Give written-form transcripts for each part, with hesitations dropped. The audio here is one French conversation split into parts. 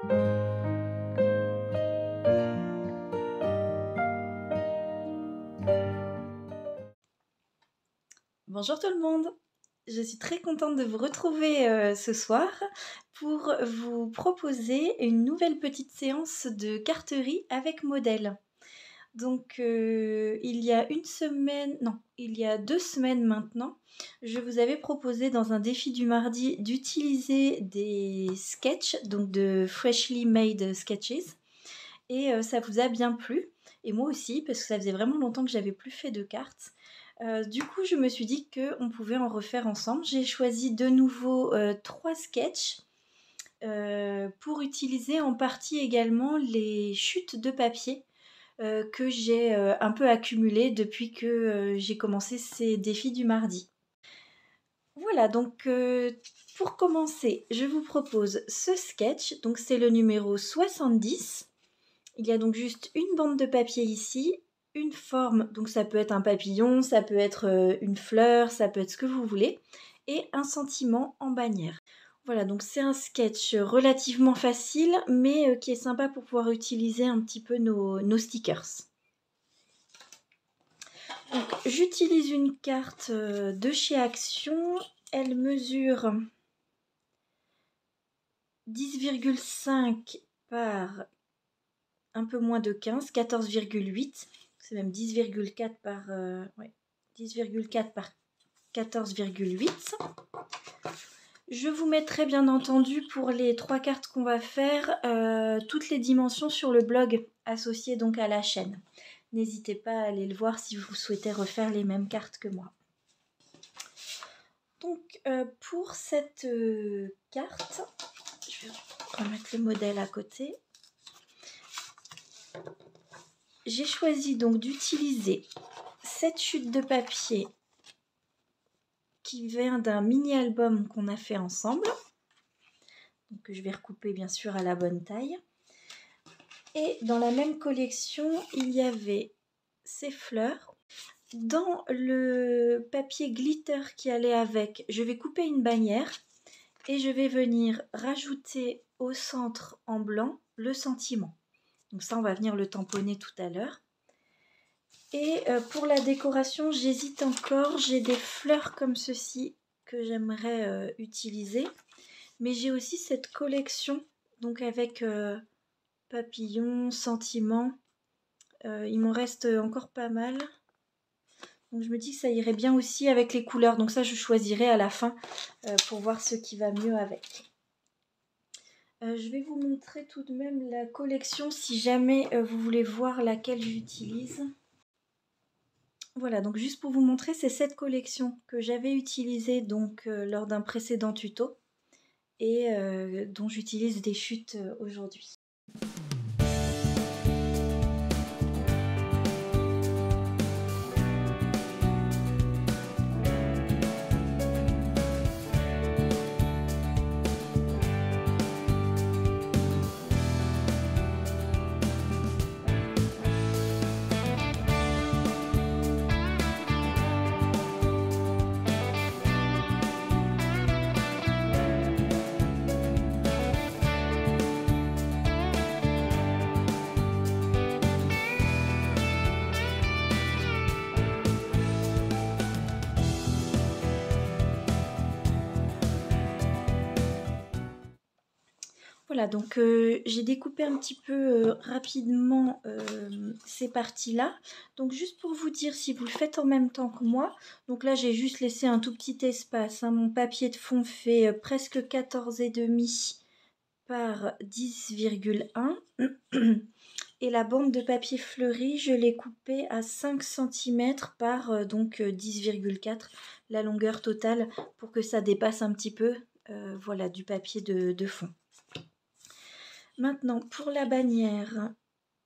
Bonjour tout le monde, je suis très contente de vous retrouver ce soir pour vous proposer une nouvelle petite séance de carterie avec modèle. Donc il y a 2 semaines maintenant, je vous avais proposé dans un défi du mardi d'utiliser des sketchs, donc de Freshly Made Sketches, et ça vous a bien plu, et moi aussi, parce que ça faisait vraiment longtemps que j'avais plus fait de cartes. Du coup, je me suis dit qu'on pouvait en refaire ensemble. J'ai choisi de nouveau 3 sketchs pour utiliser en partie également les chutes de papier que j'ai un peu accumulées depuis que j'ai commencé ces défis du mardi. Voilà, donc pour commencer, je vous propose ce sketch. Donc c'est le numéro 70. Il y a donc juste une bande de papier ici, une forme, donc ça peut être un papillon, ça peut être une fleur, ça peut être ce que vous voulez, et un sentiment en bannière. Voilà, donc c'est un sketch relativement facile, mais qui est sympa pour pouvoir utiliser un petit peu nos stickers. Donc j'utilise une carte de chez Action, elle mesure 10,5 par un peu moins de 15, 14,8. C'est même 10,4 par, 10,4 par 14,8. Je vous mettrai bien entendu pour les 3 cartes qu'on va faire toutes les dimensions sur le blog associé donc à la chaîne. N'hésitez pas à aller le voir si vous souhaitez refaire les mêmes cartes que moi. Donc pour cette carte, je vais remettre le modèle à côté. J'ai choisi donc d'utiliser cette chute de papier qui vient d'un mini-album qu'on a fait ensemble. Donc je vais recouper bien sûr à la bonne taille. Et dans la même collection, il y avait ces fleurs. Dans le papier glitter qui allait avec, je vais couper une bannière et je vais venir rajouter au centre en blanc le sentiment. Donc ça, on va venir le tamponner tout à l'heure. Et pour la décoration, j'hésite encore. J'ai des fleurs comme ceci que j'aimerais utiliser. Mais j'ai aussi cette collection, donc avec papillons, sentiments. Il m'en reste encore pas mal. Donc je me dis que ça irait bien aussi avec les couleurs. Donc ça, je choisirai à la fin pour voir ce qui va mieux avec. Je vais vous montrer tout de même la collection si jamais vous voulez voir laquelle j'utilise. Voilà, donc juste pour vous montrer, c'est cette collection que j'avais utilisée donc lors d'un précédent tuto et dont j'utilise des chutes aujourd'hui. Voilà, donc j'ai découpé un petit peu rapidement ces parties-là. Donc juste pour vous dire, si vous le faites en même temps que moi, donc là j'ai juste laissé un tout petit espace. Hein, mon papier de fond fait presque 14,5 par 10,1. Et la bande de papier fleuri, je l'ai coupée à 5 cm par donc 10,4, la longueur totale, pour que ça dépasse un petit peu voilà, du papier de fond. Maintenant, pour la bannière,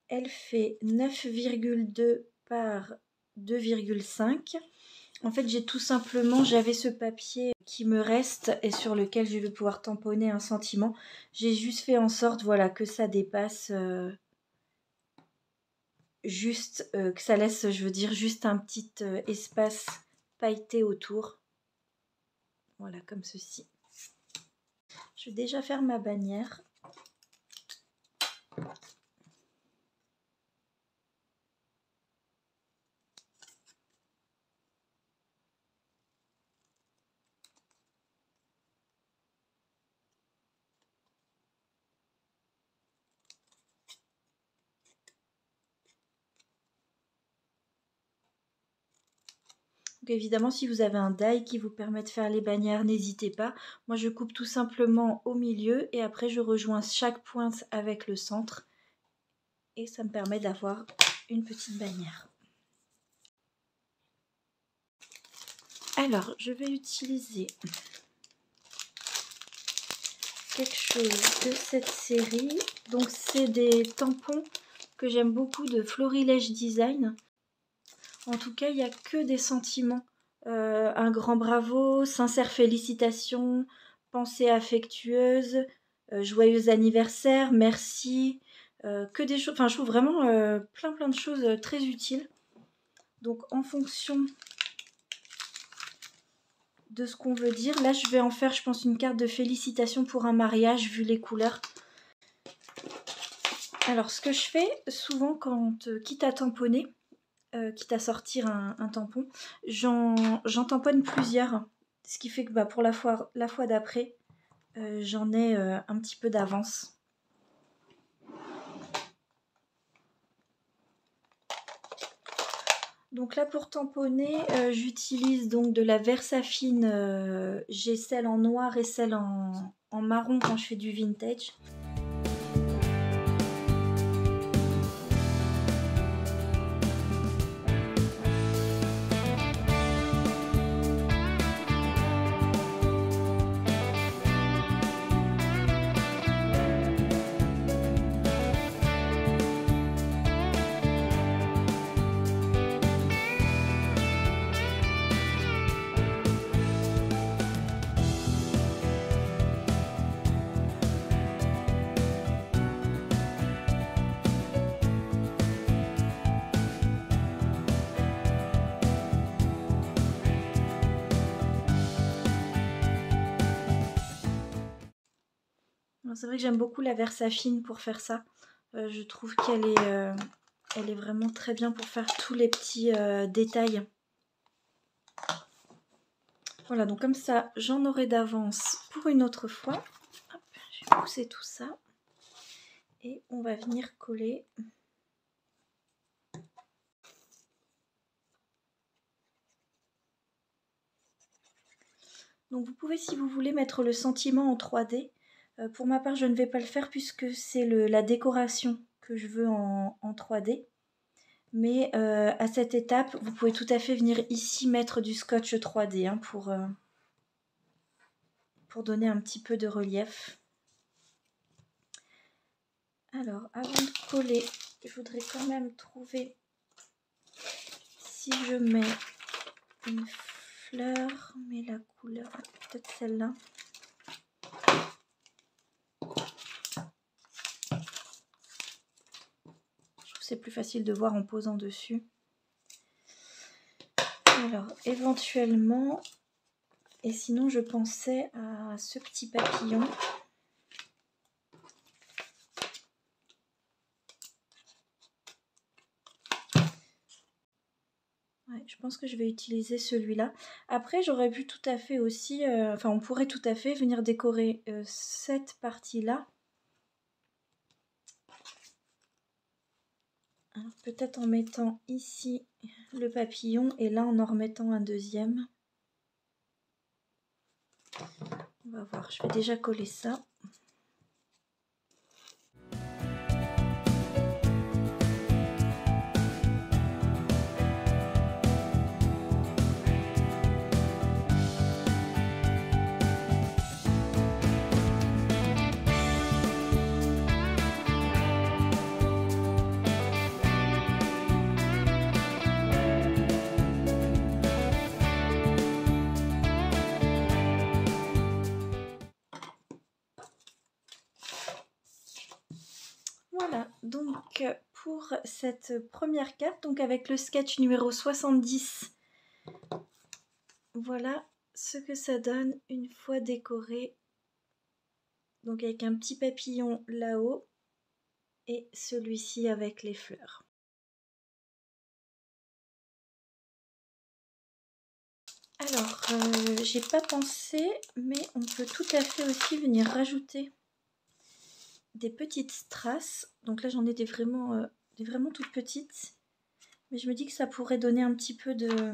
elle fait 9,2 par 2,5. En fait, j'avais ce papier qui me reste et sur lequel je vais pouvoir tamponner un sentiment. J'ai juste fait en sorte, voilà, que ça dépasse, que ça laisse, je veux dire, juste un petit espace pailleté autour. Voilà, comme ceci. Je vais déjà faire ma bannière. Donc évidemment, si vous avez un die qui vous permet de faire les bannières, n'hésitez pas. Moi, je coupe tout simplement au milieu et après, je rejoins chaque pointe avec le centre. Et ça me permet d'avoir une petite bannière. Alors, je vais utiliser quelque chose de cette série. Donc, c'est des tampons que j'aime beaucoup de Florilège Design. En tout cas, il n'y a que des sentiments. Un grand bravo, sincère félicitations, pensée affectueuse, joyeux anniversaire, merci. Que des choses, enfin je trouve vraiment plein de choses très utiles. Donc en fonction de ce qu'on veut dire, là je vais en faire je pense une carte de félicitations pour un mariage vu les couleurs. Alors ce que je fais souvent quand quitte à tamponner, quitte à sortir un tampon, j'en tamponne plusieurs. Ce qui fait que pour la fois d'après, j'en ai un petit peu d'avance. Donc là pour tamponner, j'utilise donc de la Versafine. J'ai celle en noir et celle en marron quand je fais du vintage. C'est vrai que j'aime beaucoup la Versafine pour faire ça. Je trouve qu'elle est vraiment très bien pour faire tous les petits détails. Voilà, donc comme ça, j'en aurai d'avance pour une autre fois. Hop, je vais pousser tout ça. Et on va venir coller. Donc vous pouvez, si vous voulez, mettre le sentiment en 3D. Pour ma part, je ne vais pas le faire puisque c'est la décoration que je veux en 3D. Mais à cette étape, vous pouvez tout à fait venir ici mettre du scotch 3D hein, pour donner un petit peu de relief. Alors, avant de coller, je voudrais quand même trouver si je mets une fleur, mais la couleur, peut-être celle-là. C'est plus facile de voir en posant dessus. Alors, éventuellement, et sinon je pensais à ce petit papillon. Ouais, je pense que je vais utiliser celui-là. Après, j'aurais pu tout à fait aussi, enfin on pourrait tout à fait venir décorer cette partie-là. Peut-être en mettant ici le papillon et là en remettant un deuxième. On va voir, je vais déjà coller ça. Voilà, donc pour cette première carte, donc avec le sketch numéro 70, voilà ce que ça donne une fois décoré. Donc avec un petit papillon là-haut et celui-ci avec les fleurs. Alors, j'ai pas pensé, mais on peut tout à fait aussi venir rajouter des petites strass. Donc là, j'en ai des vraiment toutes petites. Mais je me dis que ça pourrait donner un petit peu de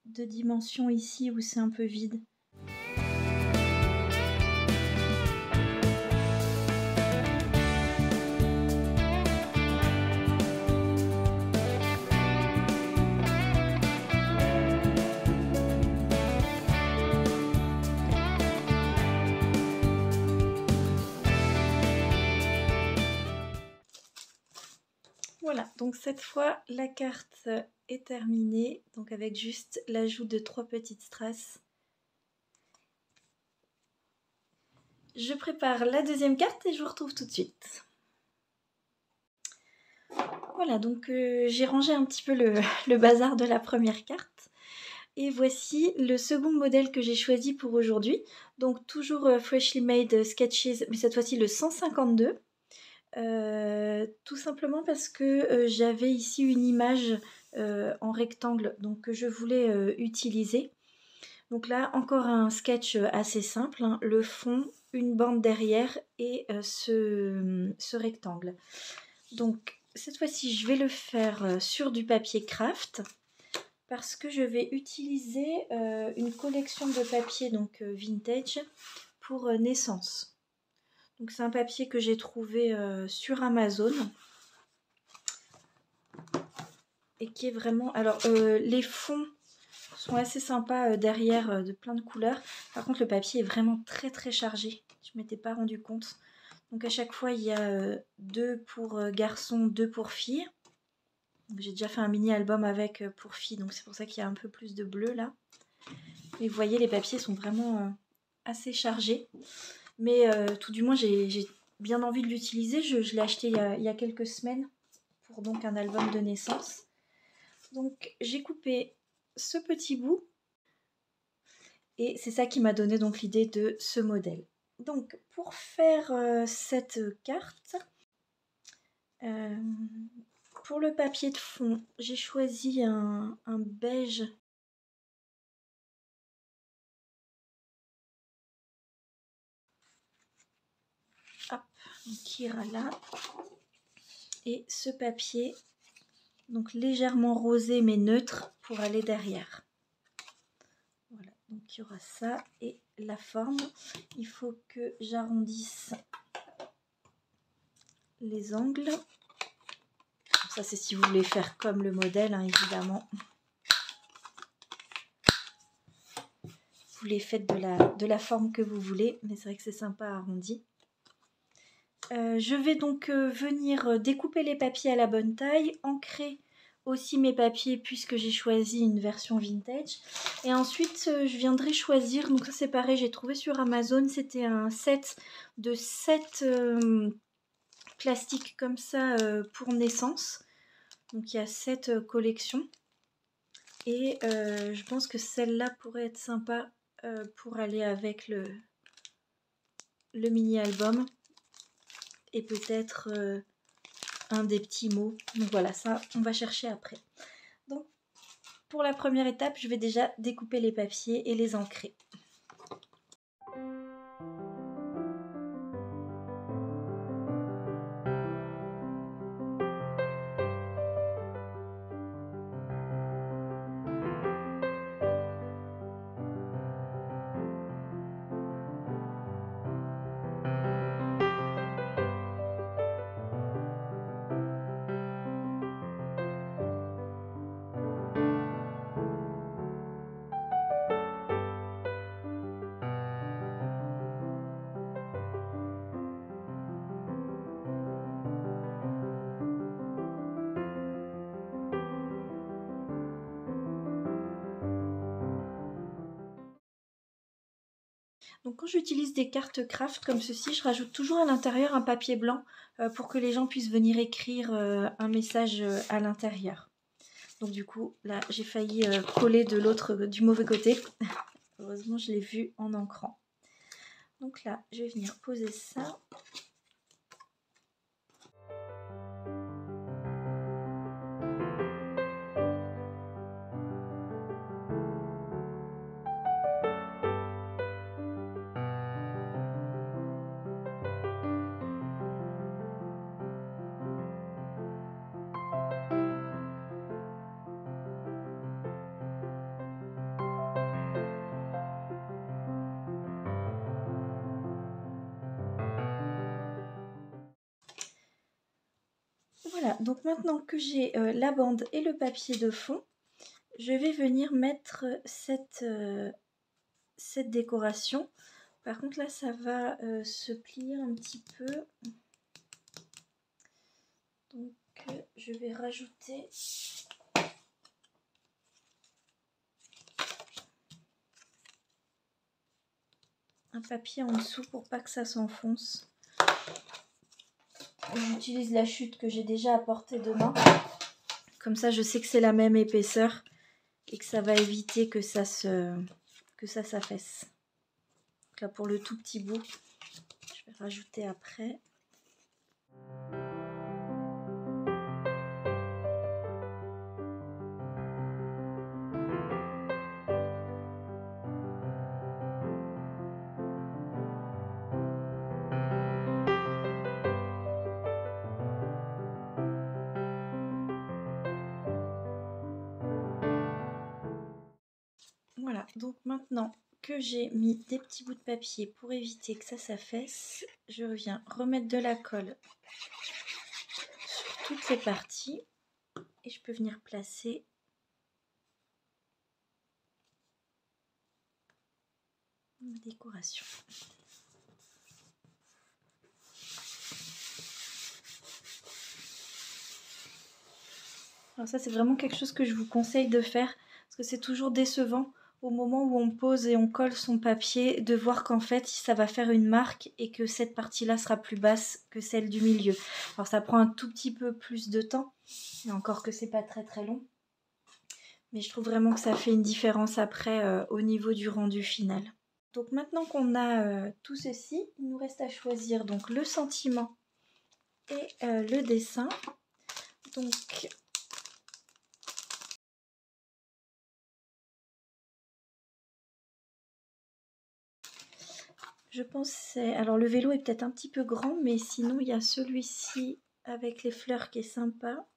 dimension ici où c'est un peu vide. Voilà, donc cette fois la carte est terminée, donc avec juste l'ajout de 3 petites strass. Je prépare la deuxième carte et je vous retrouve tout de suite. Voilà, donc j'ai rangé un petit peu le bazar de la première carte. Et voici le second modèle que j'ai choisi pour aujourd'hui. Donc toujours Freshly Made Sketches, mais cette fois-ci le 152. Tout simplement parce que j'avais ici une image en rectangle donc que je voulais utiliser. Donc là encore un sketch assez simple, hein, le fond, une bande derrière et ce rectangle. Donc cette fois-ci je vais le faire sur du papier craft parce que je vais utiliser une collection de papier donc vintage pour naissance. Donc c'est un papier que j'ai trouvé sur Amazon et qui est vraiment... Alors les fonds sont assez sympas derrière de plein de couleurs. Par contre le papier est vraiment très chargé. Je ne m'étais pas rendu compte. Donc à chaque fois il y a 2 pour garçons, 2 pour filles. J'ai déjà fait un mini album avec pour filles, donc c'est pour ça qu'il y a un peu plus de bleu là. Et vous voyez les papiers sont vraiment assez chargés. Mais tout du moins j'ai bien envie de l'utiliser. Je l'ai acheté il y a quelques semaines pour donc un album de naissance. Donc j'ai coupé ce petit bout et c'est ça qui m'a donné donc l'idée de ce modèle. Donc pour faire cette carte, pour le papier de fond, j'ai choisi un beige qui ira là. Et ce papier, donc légèrement rosé mais neutre pour aller derrière. Voilà, donc il y aura ça et la forme. Il faut que j'arrondisse les angles. Ça c'est si vous voulez faire comme le modèle, hein, évidemment. Vous les faites de la forme que vous voulez, mais c'est vrai que c'est sympa arrondi. Je vais donc venir découper les papiers à la bonne taille, ancrer aussi mes papiers puisque j'ai choisi une version vintage. Et ensuite je viendrai choisir, donc ça c'est pareil, j'ai trouvé sur Amazon, c'était un set de 7 plastiques comme ça pour naissance. Donc il y a 7 collections. Et je pense que celle-là pourrait être sympa pour aller avec le mini-album. Et peut-être un des petits mots. Donc voilà, ça on va chercher après. Donc pour la première étape, je vais déjà découper les papiers et les ancrer. Donc quand j'utilise des cartes craft comme ceci, je rajoute toujours à l'intérieur un papier blanc pour que les gens puissent venir écrire un message à l'intérieur. Donc du coup, là j'ai failli coller du mauvais côté. Heureusement je l'ai vu en ancrant. Donc là, je vais venir poser ça. Voilà, donc maintenant que j'ai la bande et le papier de fond, je vais venir mettre cette décoration. Par contre là ça va se plier un petit peu. Donc je vais rajouter un papier en dessous pour pas que ça s'enfonce. J'utilise la chute que j'ai déjà à portée de main. Comme ça je sais que c'est la même épaisseur et que ça va éviter que ça s'affaisse. Là pour le tout petit bout, je vais rajouter après. Voilà, donc maintenant que j'ai mis des petits bouts de papier pour éviter que ça s'affaisse, je viens remettre de la colle sur toutes les parties et je peux venir placer ma décoration. Alors ça c'est vraiment quelque chose que je vous conseille de faire parce que c'est toujours décevant au moment où on pose et on colle son papier de voir qu'en fait ça va faire une marque et que cette partie-là sera plus basse que celle du milieu. Alors ça prend un tout petit peu plus de temps, et encore que c'est pas très très long. Mais je trouve vraiment que ça fait une différence après au niveau du rendu final. Donc maintenant qu'on a tout ceci, il nous reste à choisir donc le sentiment et le dessin. Donc je pense alors le vélo est peut-être un petit peu grand, mais sinon il y a celui-ci avec les fleurs qui est sympa.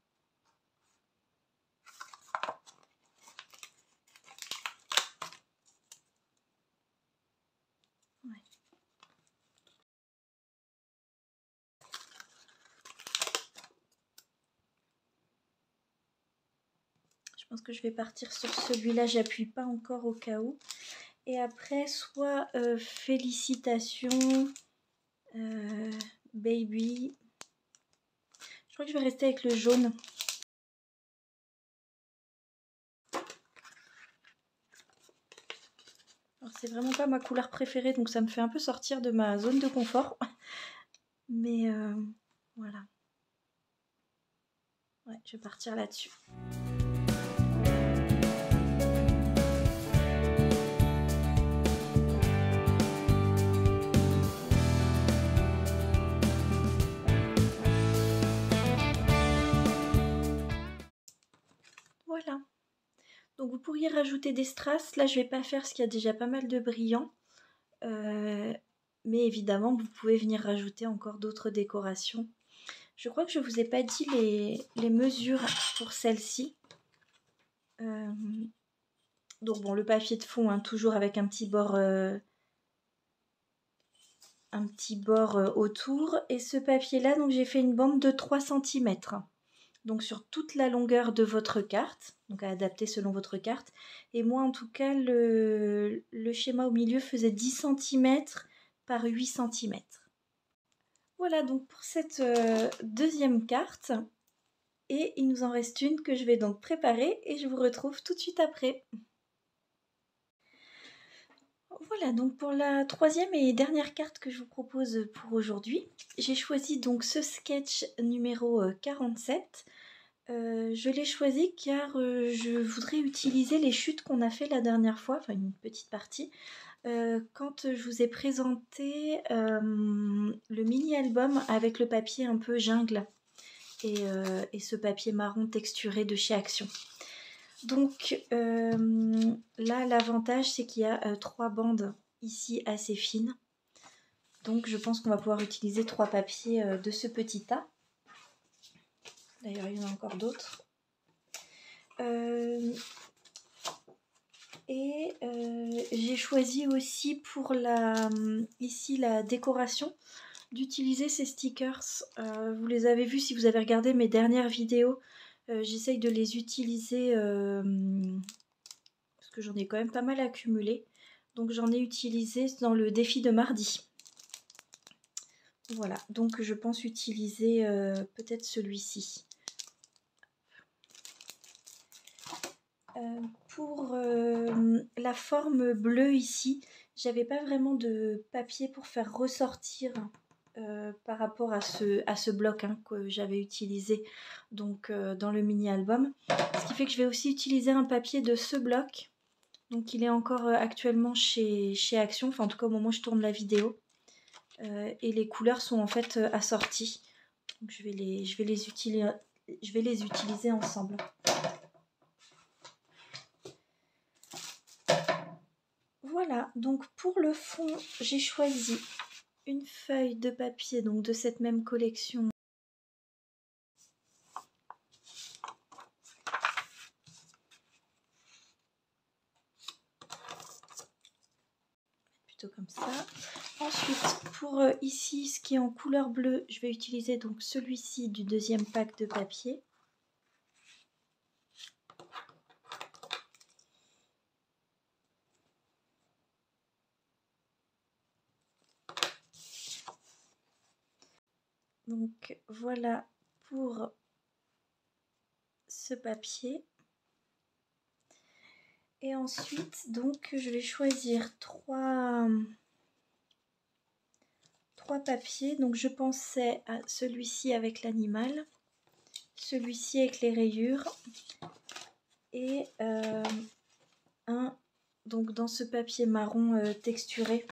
Ouais. Je pense que je vais partir sur celui-là, j'appuie pas encore au cas où. Et après, soit félicitations, baby. Je crois que je vais rester avec le jaune. C'est vraiment pas ma couleur préférée, donc ça me fait un peu sortir de ma zone de confort. Mais voilà. Ouais, je vais partir là-dessus. Voilà. Donc vous pourriez rajouter des strass. Là, je vais pas faire parce qu'il y a déjà pas mal de brillants. Mais évidemment, vous pouvez venir rajouter encore d'autres décorations. Je crois que je vous ai pas dit les mesures pour celle-ci. Donc bon, le papier de fond, hein, toujours avec un petit bord autour. Et ce papier-là, donc j'ai fait une bande de 3 cm. Donc sur toute la longueur de votre carte, donc à adapter selon votre carte. Et moi en tout cas, le schéma au milieu faisait 10 cm par 8 cm. Voilà donc pour cette deuxième carte. Et il nous en reste une que je vais donc préparer et je vous retrouve tout de suite après. Voilà donc pour la troisième et dernière carte que je vous propose pour aujourd'hui. J'ai choisi donc ce sketch numéro 47. Je l'ai choisi car je voudrais utiliser les chutes qu'on a fait la dernière fois, enfin une petite partie, quand je vous ai présenté le mini-album avec le papier un peu jungle et ce papier marron texturé de chez Action. Donc là, l'avantage, c'est qu'il y a 3 bandes ici assez fines. Donc je pense qu'on va pouvoir utiliser 3 papiers de ce petit tas. D'ailleurs, il y en a encore d'autres. J'ai choisi aussi pour ici la décoration d'utiliser ces stickers. Vous les avez vus si vous avez regardé mes dernières vidéos. J'essaye de les utiliser parce que j'en ai quand même pas mal accumulé. Donc j'en ai utilisé dans le défi de mardi. Voilà, donc je pense utiliser peut-être celui-ci. Pour la forme bleue ici, j'avais pas vraiment de papier pour faire ressortir par rapport à ce bloc que j'avais utilisé donc, dans le mini album. Ce qui fait que je vais aussi utiliser un papier de ce bloc. Donc il est encore actuellement chez Action, enfin en tout cas au moment où je tourne la vidéo. Et les couleurs sont en fait assorties. Donc je vais les utiliser ensemble. Voilà, donc pour le fond, j'ai choisi une feuille de papier donc de cette même collection. Plutôt comme ça. Ensuite, pour ici, ce qui est en couleur bleue, je vais utiliser donc celui-ci du deuxième pack de papier. Donc voilà pour ce papier. Et ensuite, donc, je vais choisir trois papiers. Donc je pensais à celui-ci avec l'animal, celui-ci avec les rayures et un donc dans ce papier marron texturé.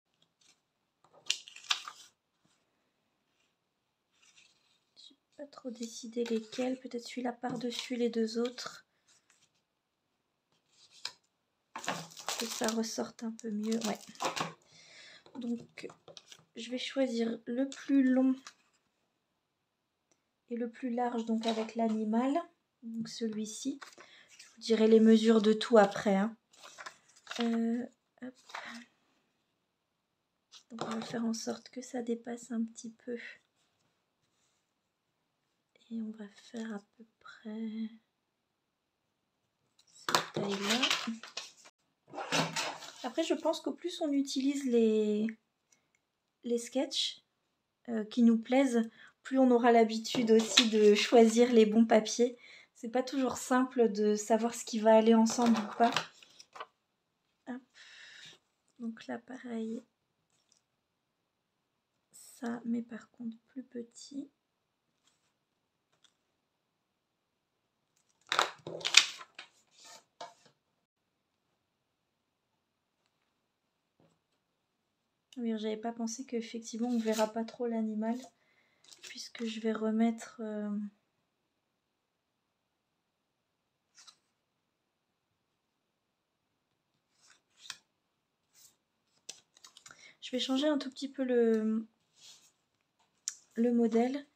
J'ai pas trop décidé lesquels, peut-être celui-là par-dessus les deux autres. Que ça ressorte un peu mieux, ouais. Donc je vais choisir le plus long et le plus large, donc avec l'animal, donc celui-ci. Je vous dirai les mesures de tout après. Hop. Donc on va faire en sorte que ça dépasse un petit peu. Et on va faire à peu près cette taille-là. Après, je pense qu'au plus on utilise les sketchs qui nous plaisent, plus on aura l'habitude aussi de choisir les bons papiers. C'est pas toujours simple de savoir ce qui va aller ensemble ou pas. Hop. Donc là, pareil. Ça, mais par contre plus petit. Oui, j'avais pas pensé qu'effectivement on ne verra pas trop l'animal, puisque je vais remettre je vais changer un tout petit peu le modèle.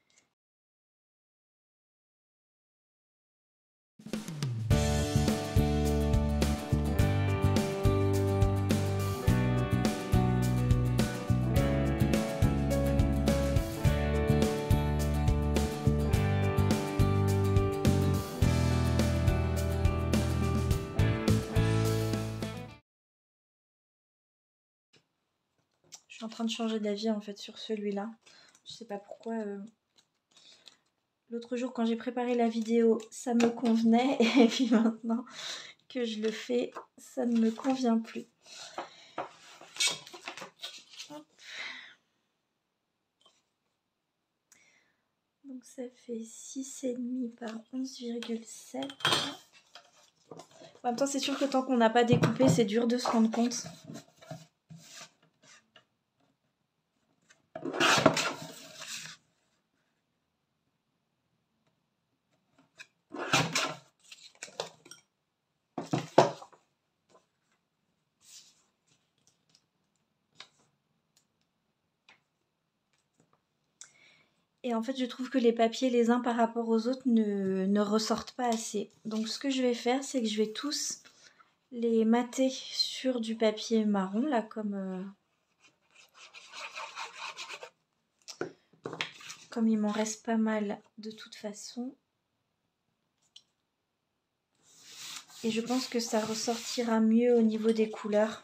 Je suis en train de changer d'avis en fait sur celui-là. Je sais pas pourquoi. L'autre jour quand j'ai préparé la vidéo, ça me convenait. Et puis maintenant que je le fais, ça ne me convient plus. Hop. Donc ça fait 6,5 par 11,7. En même temps, c'est sûr que tant qu'on n'a pas découpé, c'est dur de se rendre compte. Et en fait, je trouve que les papiers les uns par rapport aux autres ne ressortent pas assez. Donc ce que je vais faire, c'est que je vais tous les mater sur du papier marron, là, comme comme il m'en reste pas mal de toute façon. Et je pense que ça ressortira mieux au niveau des couleurs.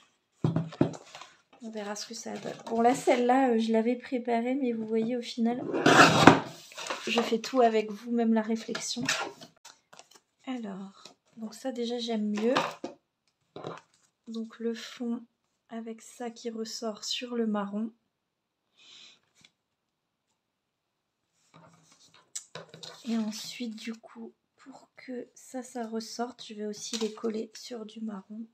On verra ce que ça donne. Bon là, celle-là, je l'avais préparée, mais vous voyez au final, je fais tout avec vous, même la réflexion. Alors, donc ça déjà j'aime mieux. Donc le fond avec ça qui ressort sur le marron. Et ensuite du coup, pour que ça ressorte, je vais aussi les coller sur du marron.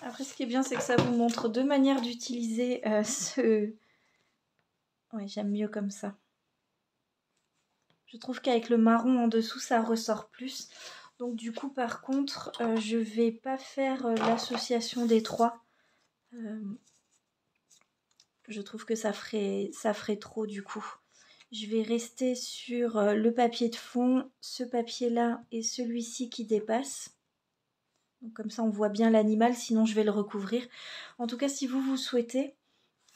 Après ce qui est bien, c'est que ça vous montre deux manières d'utiliser ce... Ouais, j'aime mieux comme ça. Je trouve qu'avec le marron en dessous, ça ressort plus. Donc du coup, par contre, je vais pas faire l'association des trois. Je trouve que ça ferait trop du coup. Je vais rester sur le papier de fond, ce papier-là et celui-ci qui dépasse. Donc, comme ça, on voit bien l'animal, sinon je vais le recouvrir. En tout cas, si vous souhaitez,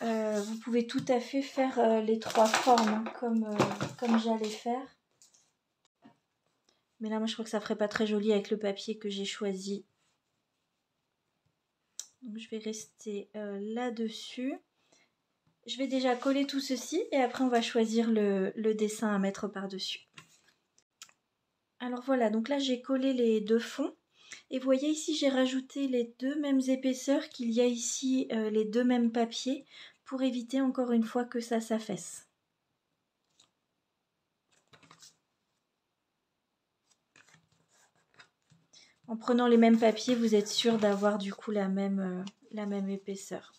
vous pouvez tout à fait faire les trois formes hein, comme j'allais faire. Mais là, moi, je crois que ça ferait pas très joli avec le papier que j'ai choisi. Donc, je vais rester là-dessus. Je vais déjà coller tout ceci et après, on va choisir le dessin à mettre par-dessus. Alors voilà, donc là, j'ai collé les deux fonds. Et vous voyez ici, j'ai rajouté les deux mêmes épaisseurs qu'il y a ici, les deux mêmes papiers, pour éviter encore une fois que ça s'affaisse. En prenant les mêmes papiers, vous êtes sûr d'avoir du coup la même épaisseur.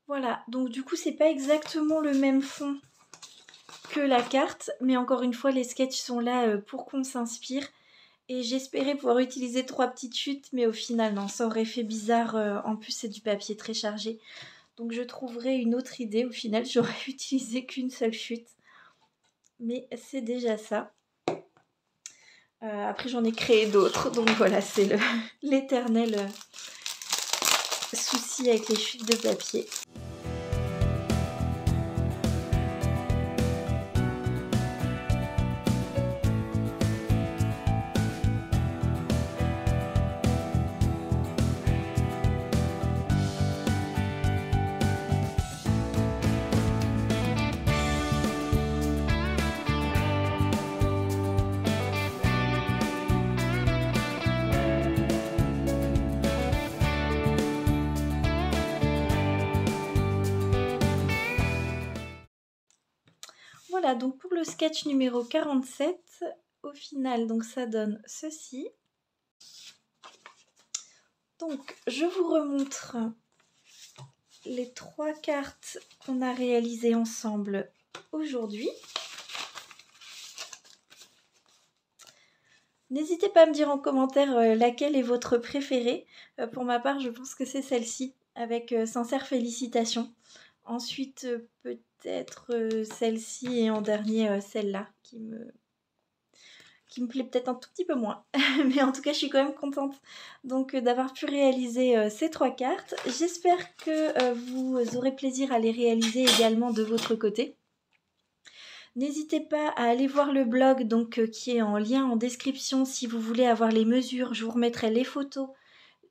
Voilà, donc du coup, c'est pas exactement le même fond que la carte, mais encore une fois, les sketchs sont là pour qu'on s'inspire. Et j'espérais pouvoir utiliser 3 petites chutes, mais au final, non, ça aurait fait bizarre. En plus, c'est du papier très chargé. Donc, je trouverai une autre idée. Au final, j'aurais utilisé qu'une seule chute. Mais c'est déjà ça. Après, j'en ai créé d'autres. Donc, voilà, c'est l'éternel souci avec les chutes de papier. Voilà, donc pour le sketch numéro 47, au final, donc ça donne ceci. Donc, je vous remontre les 3 cartes qu'on a réalisées ensemble aujourd'hui. N'hésitez pas à me dire en commentaire laquelle est votre préférée. Pour ma part, je pense que c'est celle-ci, avec sincères félicitations. Ensuite, peut-être celle-ci et en dernier, celle-là, qui me plaît peut-être un tout petit peu moins. Mais en tout cas, je suis quand même contente donc d'avoir pu réaliser ces 3 cartes. J'espère que vous aurez plaisir à les réaliser également de votre côté. N'hésitez pas à aller voir le blog donc, qui est en lien en description si vous voulez avoir les mesures. Je vous remettrai les photos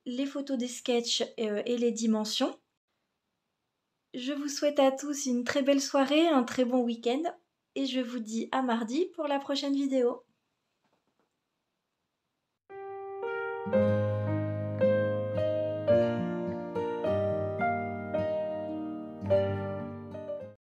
des sketchs et les dimensions. Je vous souhaite à tous une très belle soirée, un très bon week-end et je vous dis à mardi pour la prochaine vidéo.